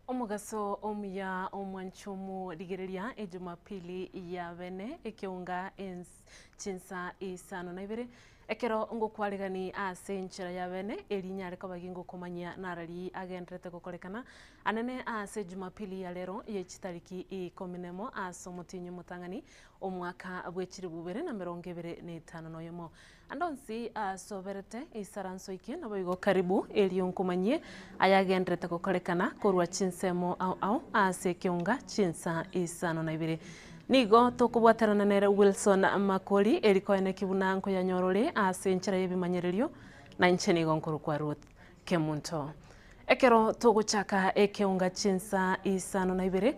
Omugaso omuya omwanchomu rigereria ejumapili ya bene ekiunga chinsa isano na ibere ekero ngokwaregani ase enchera ya bene erinya reka bagingo komanya narari agendrete gukorekana anene ase jumapili ya lero ye chitariki 10 ase omutinyu mutangani omwaka bwechiri bubere na 2025 noyomo andonsi soberete isaranso iki nabo igo karibu erionkomanyie ayagendrete gukorekana korwa chinsemo au ase kiunga chinsa isano na ibere nigo tukubwaterana nere Wilson Makori erikoene kibuna nko ya nyorore ase nchera yebimanyererio na ncheni gonkuru kwa Ruth Kemunto ekero tuguchaka ekiunga chinsa isano na ibere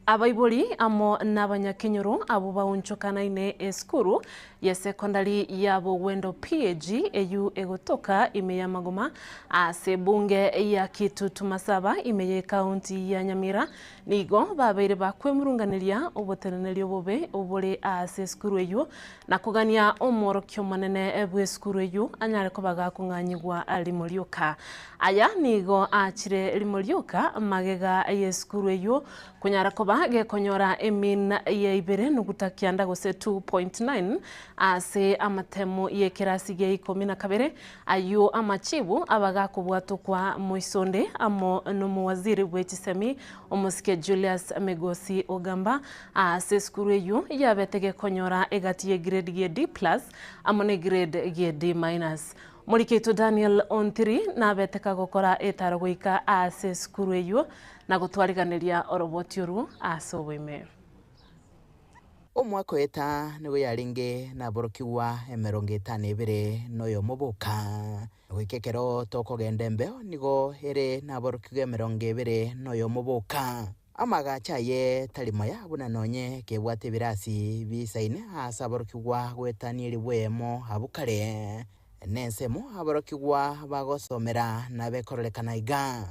abaibori amo n'abanyakenyoro abo baunchokanaine eskuru ya sekondari yabo wendo PAG eyu egotoka imeya magoma ase bunge ya Kitutu Masaba imeye kaunti ya Nyamira nigo babaire bakwemurunganiria obotenenerio bobe obore ase eskuru eyu na kugania omorokyo manene bwe eskuru eyu anyare ko bagakunganyigwa alimorioka aya nigo achire limorioka magega yeskuru eyu kunyara ko bage konyora emin ye ibere nugutakianda gose 2.9 ase amatemu ye kirasi ge 12 ayo amachibu abaga kubwato kwa Moisonde amo no waziri w'echisemi omusike Julius Megosi Ogamba ase skuru eyu yabetege konyora egati ye grade ge D+ amone grade ge D-. Muriketo Daniel Ontiri na beteka gukora etaragoika ase skuru eyu na gutwariganiria orobotiuru asobwime omwaka eta nigo yaringe na borokiwa 52 noyo mubuka gwikekero tokogenda mbeo nigo ere na borokiwa 20 noyo mubuka amagacha ye talimaya buna nonye kebwate birasi bisaine asa borokiwa gwetanieri bwemo abukare nensemo abarokigwa bagosomera na bekorolekana iga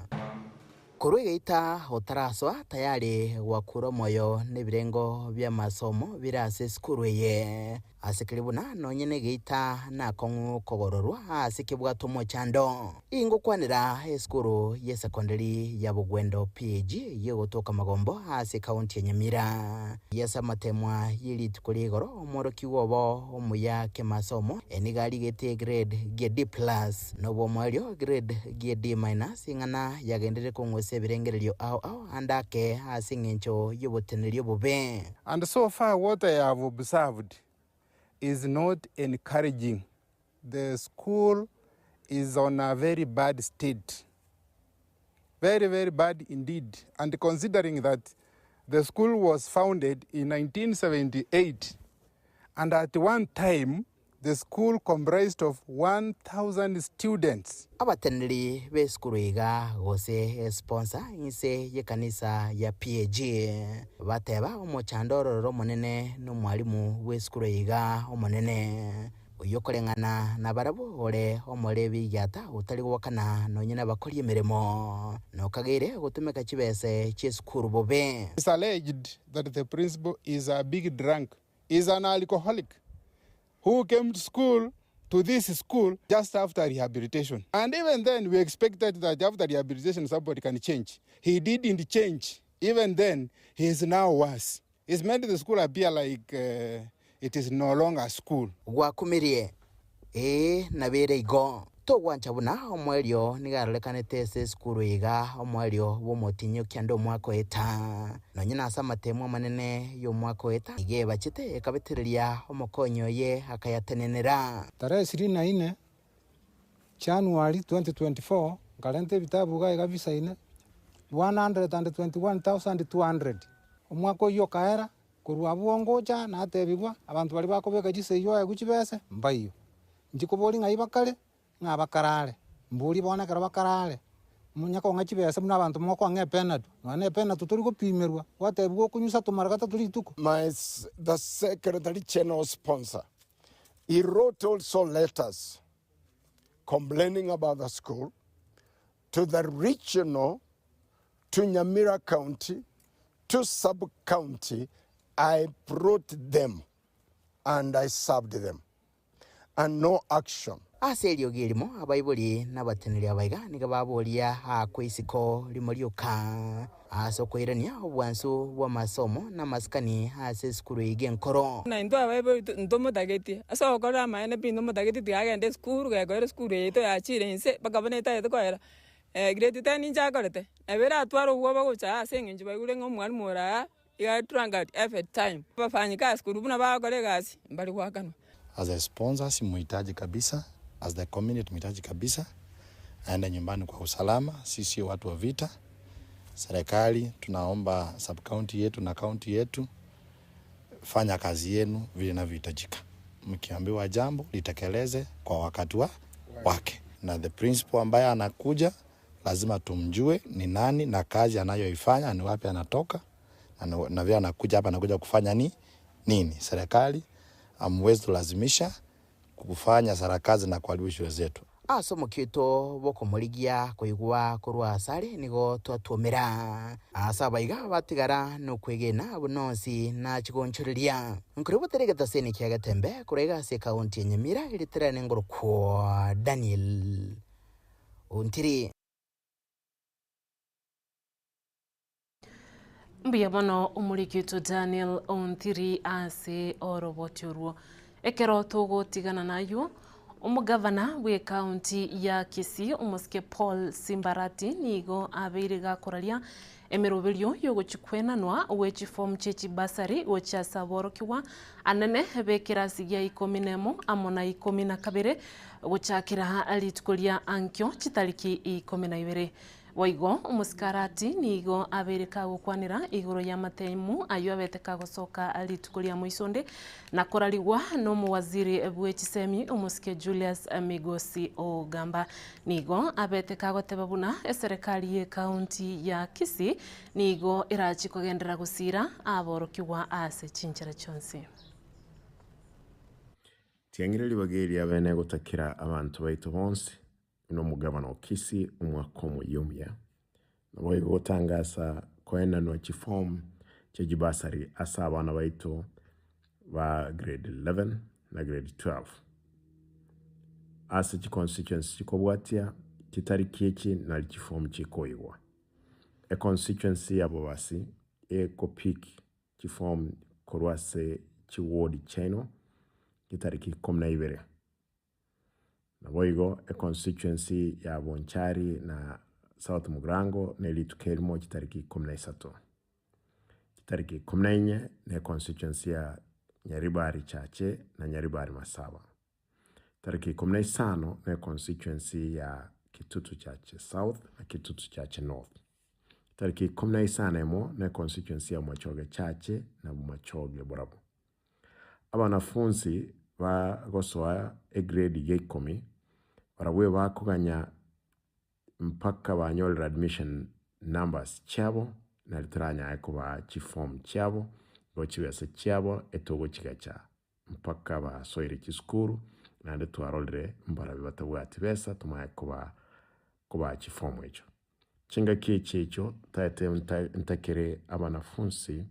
kurugeita otaraswa tayari wakuro moyo nebirengo bya masomo birase skuru ye asekiribuna nonyene geita na kongu kogororwa asekibwato mochando ingo kwanira eskuru ye secondary ya Bugwendo PAG yegotoka magombo ase county ya Nyamira yesa matemwa yili tukuligoro omoroki wobo omuya ke masomo enigari gete grade D+ nobo mwario grade D- ingana yagendere kongwese birengererio au andake asingencho yobotenerio bobe. And so far what I have observed is not encouraging. The school is on a very bad state. Very, very bad indeed. And considering that the school was founded in 1978, and at one time, the school comprised of 1,000 students. Abateneri be skuru iga gose sponsor inse ye kanisa ya PAG bateba omochandororo monene no mwalimu we skuru iga omonene uyokorengana na barabu ore omorebi yata utari gwakana nonyene bakori emeremo no kagere gutumeka chibese che skuru bobe. It's alleged that the principal is a big drunk, is an alcoholic who came to this school just after rehabilitation. And even then, we expected that after rehabilitation, somebody can change. He didn't change. Even then, he is now worse. It's made the school appear like it is no longer school. Wakumirie, nabere igo. To wanchabuna omwelio nigarolekanete se skuru iga omwelio womotinyo kyando mwako eta nonyina asa matemo manene yo mwako eta ige bachite ekabetereria omokonyo ye akayatenenera tarehe 24 January 2024 galente bitabu ga kabisa ine 121,200 omwako yo kaera kurwa bwongocha na atebigwa abantu bali bakobeka jise yo guchibese mbayo njikobori ngai bakale ngabakarale mburi bona kara bakarale munyako ngachibese muna abantu moko ngepenatu none penatu turi gupimerwa watebwo kunyusa tumaragata turi tuko. The secretary general sponsor, he wrote also letters complaining about the school to the regional, to Nyamira County, to sub-county. I brought them and I served them and no action. ase eliogilimo abaibuli n'abateneri abaiga niga baboria kwisiko limorioka ase okoirania obwansu bwa masomo na maskani ase skuru ige nkoro na ndo abaibuli ntomotageti ase okora amaene pindo motageti tiagende skuru gekoera skuru eito yachire nse bakabona itaete koera grade 10 injakorete ebera atwara obwo bagocha ase eng'encho baigure ng'omwarimu ora igaturanga every time bafanyika skuru buna bakore gasi mbali gwakano. As a sponsor simuhitaji kabisa, as the community muhitaji kabisa, aende nyumbani kwa usalama. Sisi watu wa vita, serikali tunaomba sub county yetu na county yetu, fanya kazi yenu vile inavyohitajika. Mkiambiwa jambo litekeleze kwa wakati wake, na the principal ambaye anakuja lazima tumjue ni nani na kazi anayoifanya ni wapi anatoka na vile anakuja hapa anakuja kufanya nini. Serikali amwezi tulazimisha kufanya sarakazi na kuharibu shule zetu. Asomo kito bokomorigia koigwa korwa asare nigo twatwomera asa baiga batigara no kwegena bunosi na chigonchoreria nkuribo teregeta seni kya gatembe kurega se county Nyamira iliterane ngoro kwa Daniel Ontiri. Mbia bono umurikito Daniel Ontiri ase orobotiorwo ekero togo tigana nayo umugavana we county ya Kisii umuske Paul Simbarati nigo abeiriga koraria emeroberio yogochikwenanwa wechi form chechi basari wecha saborokiwa anene bekirasi gya 11 amona 12 gochakira alitukoria ankyo chitariki 12 waigo umuskarati nigo abereka gukwanira iguru ya matemu ayo abeteka gosoka alitukuria muisonde na korarigwa no muwaziri bwechisemi umuske Julius Migosi Ogamba nigo abeteka gotebabuna serikali ye county ya Kisii nigo irachi kugendera gusira aborokiwa ase chinchera chonse tiangireri bageria bene gutakira abantu baitu bonse no mugabana wa Kisii umwaka omuyumya nabo gutangasa kwena no chiform chejibasari asa abana baitu ba grade 11 na grade 12 asa chi constituency chikobwatia kitariki echi na chiform chikoigwa a constituency yabo basi ekopik chiform korwase chi ward cheno kitariki 12 Naboigo a constituency ya Bonchari na South Mugrango na Elitukelmo kitariki 13. Kitariki 14 na constituency ya Nyaribari Chache na Nyaribari Masaba. Kitariki 15 na constituency ya Kitutu Chache South na Kitutu Chache North. Kitariki 15 na constituency ya Machoge Chache na Machoge Borabu. Abanafunzi bagosoa grade y'ikumi barawe bakuganya mpaka banyolera admission numbers cyabo na litranya kuba chiform cyabo bochibese cyabo etogo kigacha mpaka basoire kiskuru na ndetwarolere mbara bibatabwati besa tumaye kuba chiform echo chinga kichecho tate ntakere abanafunzi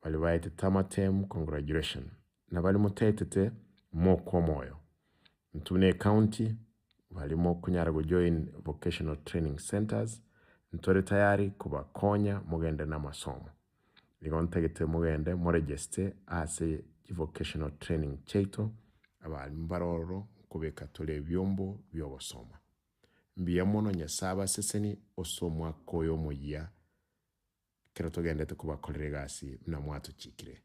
bali baite tamatem congratulation na bali mutetete moko moyo Ntune County walimo kunyara join vocational training centers ntore tayari kubakonya mugende na masomo ligontegete mugende moregister ase vocational training cheito abali mbaroro kubeka tole byombo byobosoma mbiya mono nyasaba seseni osomwa koyo moya kero togende kubakolera gasi na mwatu chikire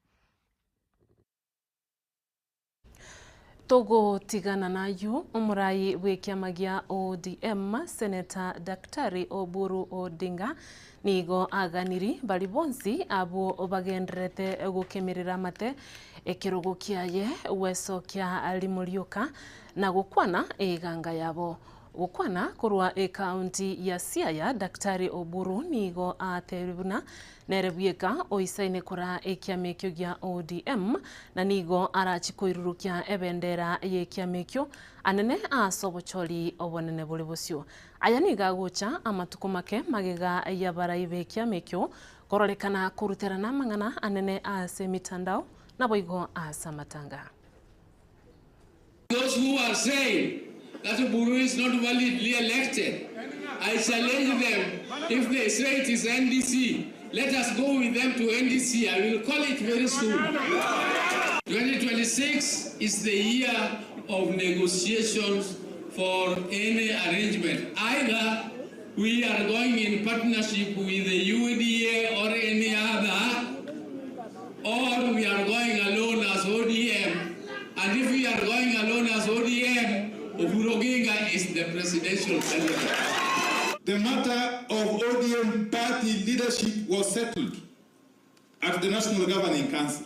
Togo tigana nayo umurai wekiama gya ODM Senator Daktari Oburu Odinga nigo aganiri bali bonsi abo bagenderete gukemerera mate ekirugo kiaye weso kya alimurioka na gukwana eganga yabo gukwana kurwa county ya Siaya Daktari Oburu nigo ateribuna nerebuika oisaine kora ekiamekyo gya ODM na nigo arachikoirurukia ebendera yekiamekyo anene asobochori obonene buli bosio aya niga gucha amatuko make magega ya baraibe ekiamekyo kororekana kuruterana mangana anene ase mitandao na boigo asa matanga. Those who are saying that Oburu is not validly elected. I challenge them. If they say it is NDC, let us go with them to NDC. I will call it very soon. 2026 is the year of negotiations for any arrangement. Either we are going in partnership with the UDA or any other, or we are going alone as ODM. And if we are going alone as ODM, Oburu Oginga is the presidential candidate. The matter of ODM party leadership was settled at the National Governing Council,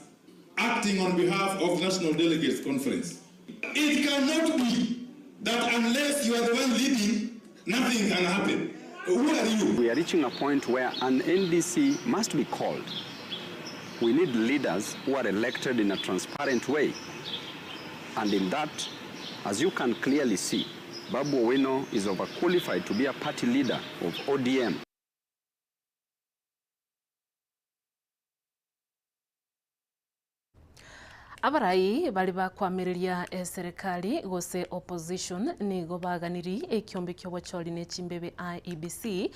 acting on behalf of National Delegates Conference. It cannot be that unless you are the one leading, nothing can happen. Who are you? We are reaching a point where an NDC must be called. We need leaders who are elected in a transparent way. And in that, as you can clearly see, Babu Owino is overqualified to be a party leader of ODM. Abarai bali bakwamiriria serikali gose opposition nigo baganiri ekiombe kyo bwacholi ne chimbebe IEBC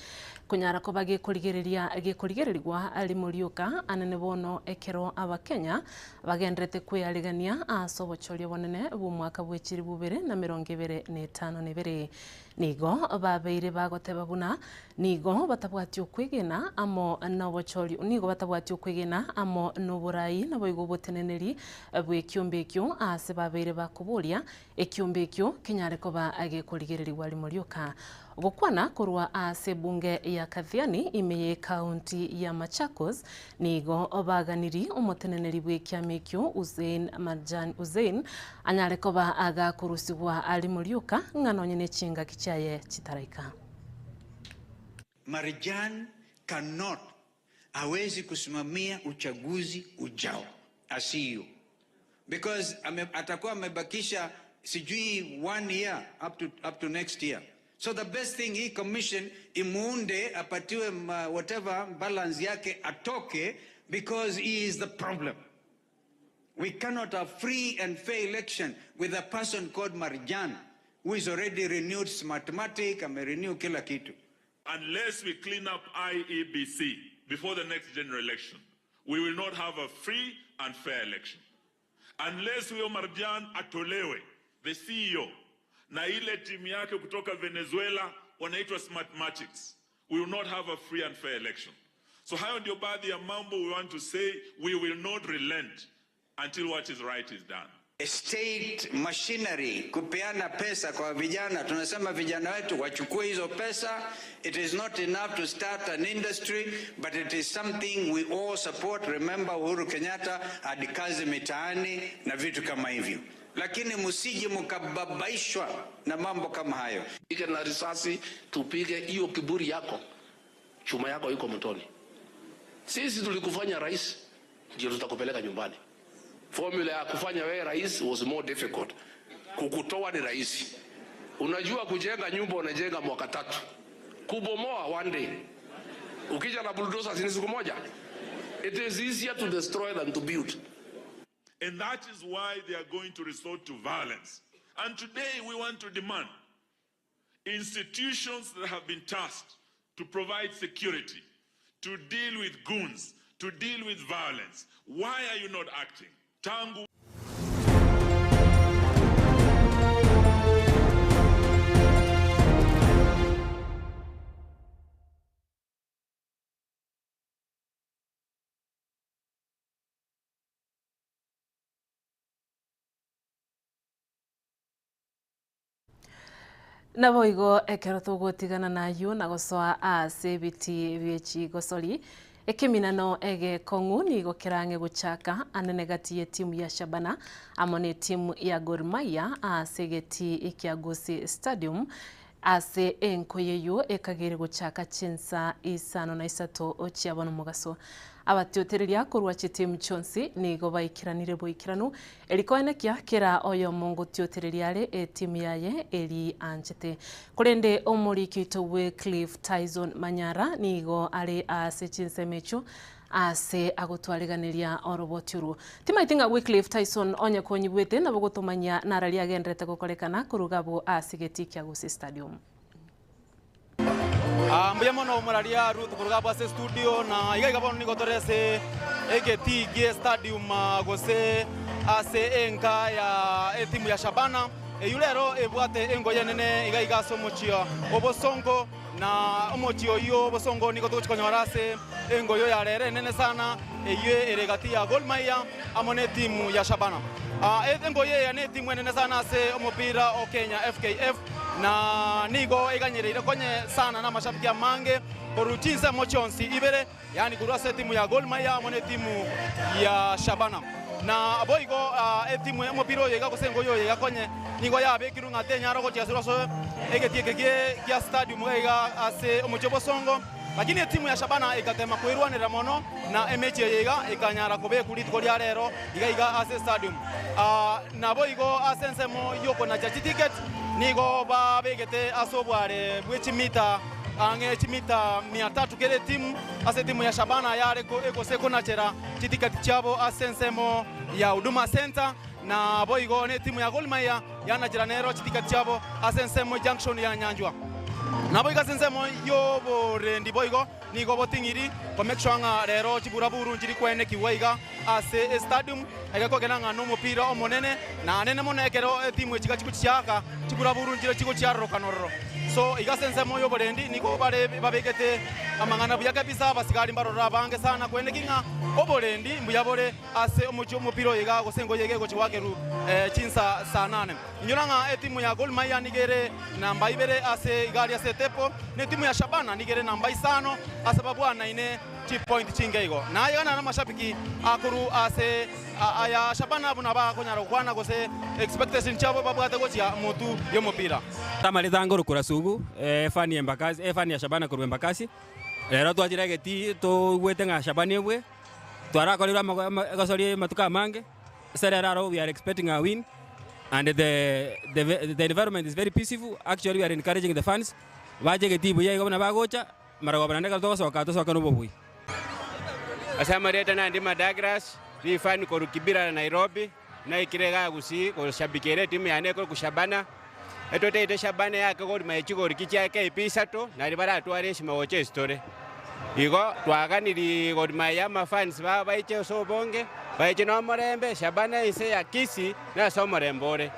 kunyara ko bagikurigererirwa ali muriuka anene bono ekero abakenya bagendrete kweyaligania aso bwacholi bonene bu mwaka bwechiri bubere na 2025 nebere nigo babeire bagoteba buna nigo batabwati okwigena amo no bwacholi nigo batabwati okwigena amo no burai na boigo boteneneri bw'ekiombe kyo ase babeire bakuburia ekiombe kyo kenyare koba agikurigererirwa ali muriuka gukwana kurwa ase bunge ya Kathiani imeye county ya Machakos nigo obaganiri umuteneneri bw'ekiame kyo Uzein anyare koba agakurusibwa ali muriuka ngano nyene chinga kichaye chitaraika. Marjan cannot hawezi kusimamia uchaguzi ujao asiyo because atakuwa amebakisha sijui 1 year up to next year. So the best thing he commission imuunde apatiwe whatever balance yake atoke because he is the problem. We cannot have free and fair election with a person called Marjan who is already renewed Smartmatic and renew kila kitu. Unless we clean up IEBC before the next general election, we will not have a free and fair election. Unless huyo Marjan atolewe, the CEO, na ile timu yake kutoka Venezuela wanaitwa Smartmatics, we will not have a free and fair election. So hayo ndio baadhi ya mambo we want to say. We will not relent until what is right is done. State machinery kupeana pesa kwa vijana, tunasema vijana wetu wachukue hizo pesa. It is not enough to start an industry, but it is something we all support. Remember Uhuru Kenyatta hadi kazi mitaani na vitu kama hivyo, lakini musije mkababaishwa na mambo kama hayo. Pige na risasi tupige hiyo kiburi yako, chuma yako iko mtoni. Sisi tulikufanya rais ndio tutakupeleka nyumbani. Formula ya kufanya wewe rais was more difficult. Kukutoa ni rahisi. Unajua kujenga nyumba unajenga mwaka 3. Kubomoa one day. Ukija na bulldozer ni siku moja. It is easier to destroy than to build. And that is why they are going to resort to violence. And today we want to demand institutions that have been tasked to provide security, to deal with goons, to deal with violence. Why are you not acting? Tangu na boigo ekero tugutigana nayo na gosoa ase biti biechi gosori ekiminano ege kongu ni gokerange guchaka anene gati ya timu ya Shabana amone timu ya Gor Mahia ase geti ikiagusi stadium ase enkoyeyo ekagere guchaka chinsa isano na isato ochiabona mugaso abatiotereria kurwa timu chonsi nigo baikiranire boikiranu elikoenekia kera oyo mongo tiotereriare timu yaye eri anchete kurende omuri kitowe Cliff Tyson Manyara nigo ari ase chinsemecho ase agotwariganiria orobotiuru timaitinga Wycliffe Tyson onye konyibwete na bogotomanya narali agendrete gukorekana kurugabo asigeti kya Gusii Stadium. Mbuya mono muraria Ruth kurugabo ase studio na iga gabono ni gotorese egeti gie stadium Gusii ase enka ya timu ya Shabana yulero ebwate engoye nene iga somochia obosongo na omochio yo bosongo niko tuchikonyarase engoyo ya rere nene sana eye eregati ya Gor Mahia amone timu ya Shabana engoye ya ne timu nene sana ase omupira o Kenya FKF na nigo iganyereire konye sana na mashabiki ya mange koruchinse mochonsi ibere yani kurase timu ya Gor Mahia amone timu ya Shabana na boigo timu omupira yega kosengoyo yega konye nigo ya bekiru ngate nyaro ko chiasiro egetieke kia stadium yega ase omochobo songo lakini timu ya Shabana ikatema kuirwanira mono na emechi yega ikanyara kobe kulitiko lya rero iga ase stadium na boigo asensemo yoko na chachi ticket nigo ba begete asobware bwechimita ange chimita 300 kele timu ase timu ya Shabana yare ko ekoseko na chera ticket chabo asensemo ya Huduma Center na boigo ne timu ya Gor Mahia yana jiranero ticket chabo asensemo junction ya Nyanjwa na boiga sensemo yo borendi boigo nigo botingiri ko make sure nga rero chiburaburu njiri kwene kiwaiga ase stadium egako kenanga no mupira omonene na nene monekero timu chiga chikuchaka chiburaburu njiri chikucharo kanoro so iga sensemo yo borendi nigo bare babegete amangana buya kabisa basigari mbarora bange sana kwene kinga oborendi mbuyabore ase omucho mupiro iga gosengo yege go chiwakeru chinsa saa 8 inyuranga timu ya Gor Mahia nigere namba ibere ase igari ase tepo ne timu ya Shabana nigere namba 5 asababu ana ine point chingeigo na yana na mashabiki akuru ase aya Shabana buna ba konyara kwana gose expectation chabo babwate gochia mutu yo mupira tamale tangoro kurasugu fani embakasi fani ya Shabana kurwe embakasi rero twajira geti to gwete nga Shabana ebwe twara kolira gasori matuka mange sereraro we are expecting a win and the environment is very peaceful. Actually we are encouraging the fans baje geti buye gona bagocha marago banandeka tosoka no bobui asama reta na ndima Douglas vi fan ko Kibira na Nairobi na ikirega Gusii ko shabikere timu ya neko ku Shabana etote Shabana yake ko maichiko rikichi yake ipisato na libara tware shima woche story igo twaganiri Gor Mahia ma fans ba baiche so bonge baiche no morembe Shabana ise ya Kisii na so morembore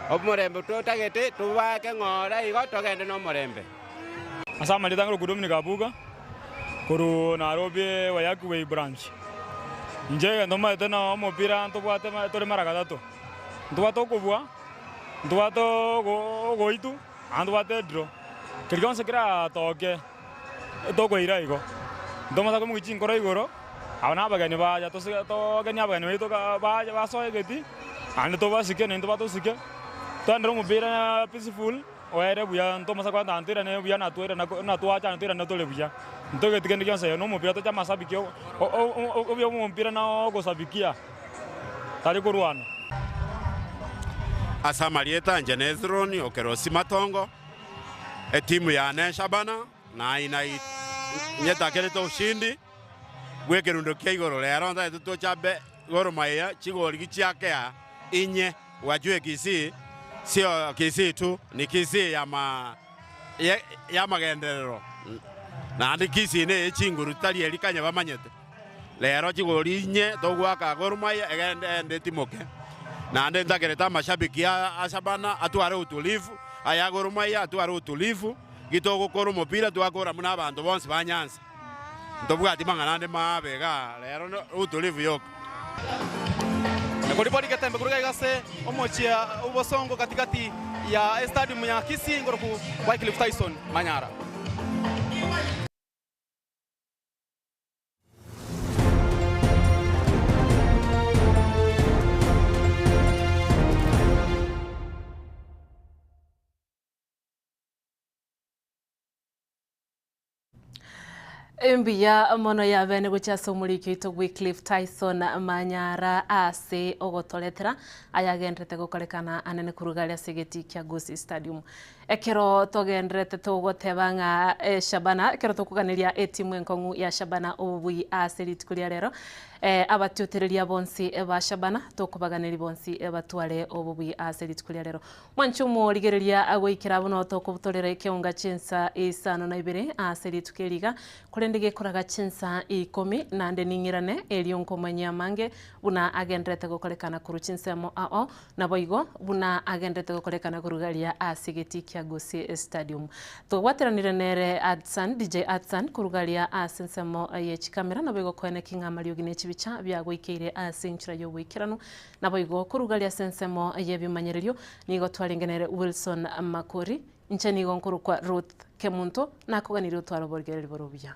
omorembe totagete tubake ngora igo togende no morembe asama litangro kudumni kabuga kuru Nairobi Wayakiwe branch nje ndoma tena omupira ntubwate tore maragatato ntubwato kubwa ntubwato goitu andubwate draw kirgonse kira toke tokoira igo ndoma tako mugichi nkoro igoro abana bagani baja to gani abagani to baja basoye geti ande to basike ne ntubwato sike tandro mupira peaceful oere buya ntoma sakwa ntira ne buya natwera na twacha ntira na tole buya ntoge tikende kyanse no mupira to chama sabiki obyo mupira na gosabikia tali kurwana asama lieta Njenezroni okerosi matongo timu ya Shabana na ina nyeta kele to ushindi gwekerundo kia igoro lero nda to chabe Gor Mahia chigori gichiakea inye wajue Kisii sio Kisii tu ni Kisii ya magenderero na ndi Kisii ne chinguru tali elikanya bamanyete lero chigori inye togwaka Gor Mahia egende timoke na ndi ndagereta mashabiki ya Shabana atware utulivu aya Gor Mahia atware utulivu gitogo koro mupira twakora muna abantu bonse banyanza ndobwati mangana mabega lero utulivu yoko Kuripoti katembe kuruga igase omochia ubosongo katikati ya stadium ya Kisii ngoroku Wycliffe Tyson Manyara. Mbia mono ya bene guchaso muliki to Wycliffe Tyson Manyara ase ogotoletera ayagendrete gukorekana anene kurugalia sigeti kya Gusii Stadium ekero togendrete tugoteba nga Shabana ekero tukuganiria etimu enkongu ya Shabana obui aserit kulia rero abatiotereria bonsi ba Shabana tukubaganiri bonsi batware obui aserit kulia rero mwanchumo rigereria agwikira buno tukubutolera keunga chinsa isano na ibere aserit keliga kurendege koraga chinsa 10 nande ningirane elionko manyamange buna agendrete gokorekana kuru chinsemo ao na boigo buna agendrete gokorekana kurugaria asigeti kya Gusii Stadium tugwateranire nere Adsan DJ Adsan kurugaria asensemo yechi kamera na boigo kwene kinga mariogine chibicha bya gwikire asenchira yo wikirano na boigo kurugaria sensemo yebimanyererio nigo twarengenere Wilson Makori ncheni gonkuru kwa Ruth Kemunto na kuganiro twaro borgereri borobya